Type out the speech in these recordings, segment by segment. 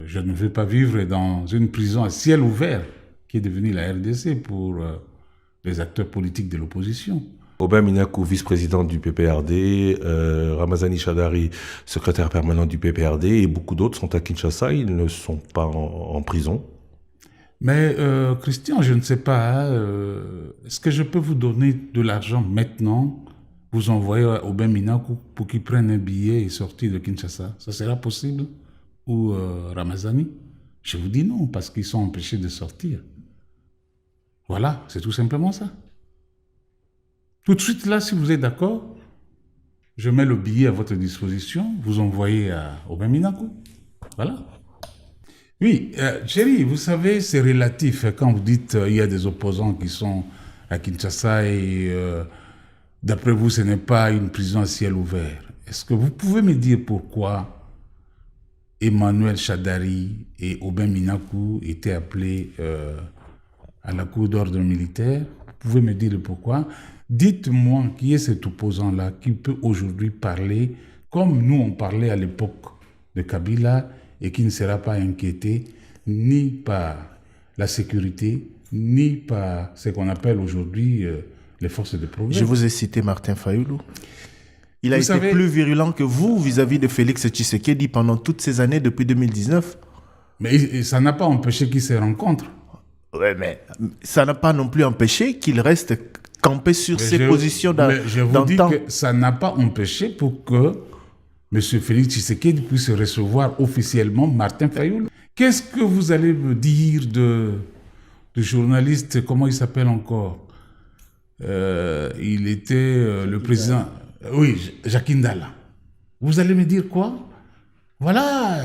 je ne veux pas vivre dans une prison à ciel ouvert qui est devenue la RDC pour les acteurs politiques de l'opposition. Aubin Minakou, vice-président du PPRD, Ramazani Chadari, secrétaire permanent du PPRD, et beaucoup d'autres sont à Kinshasa, ils ne sont pas en prison. Mais Christian, je ne sais pas, est-ce que je peux vous donner de l'argent maintenant, vous envoyer à Aubin Minakou pour qu'il prenne un billet et sortir de Kinshasa? Ça sera possible? Ou Ramazani? Je vous dis non, parce qu'ils sont empêchés de sortir. Voilà, c'est tout simplement ça. Tout de suite, là, si vous êtes d'accord, je mets le billet à votre disposition, vous envoyez à Aubin Minakou. Voilà. Oui, Thierry, vous savez, c'est relatif quand vous dites il y a des opposants qui sont à Kinshasa et d'après vous, ce n'est pas une prison à ciel ouvert. Est-ce que vous pouvez me dire pourquoi Emmanuel Chadari et Aubin Minakou étaient appelés à la cour d'ordre militaire? Vous pouvez me dire pourquoi? Dites-moi qui est cet opposant-là qui peut aujourd'hui parler comme nous on parlait à l'époque de Kabila et qui ne sera pas inquiété ni par la sécurité, ni par ce qu'on appelle aujourd'hui les forces de progrès. Je vous ai cité Martin Fayoulou. Il a été plus virulent que vous vis-à-vis de Félix Tshisekedi pendant toutes ces années depuis 2019. Mais ça n'a pas empêché qu'ils se rencontrent. Ouais, mais ça n'a pas non plus empêché qu'il reste campé sur ses positions d'antan. Mais je vous dis que ça n'a pas empêché pour que M. Félix Tshisekedi puisse recevoir officiellement Martin Fayoulou. Qu'est-ce que vous allez me dire de journaliste, comment il s'appelle encore? Il était le président... Oui, Jacques Ndala. Vous allez me dire quoi? Voilà,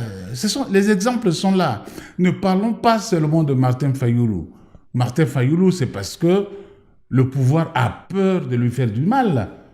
les exemples sont là. Ne parlons pas seulement de Martin Fayoulou. Martin Fayoulou, c'est parce que le pouvoir a peur de lui faire du mal.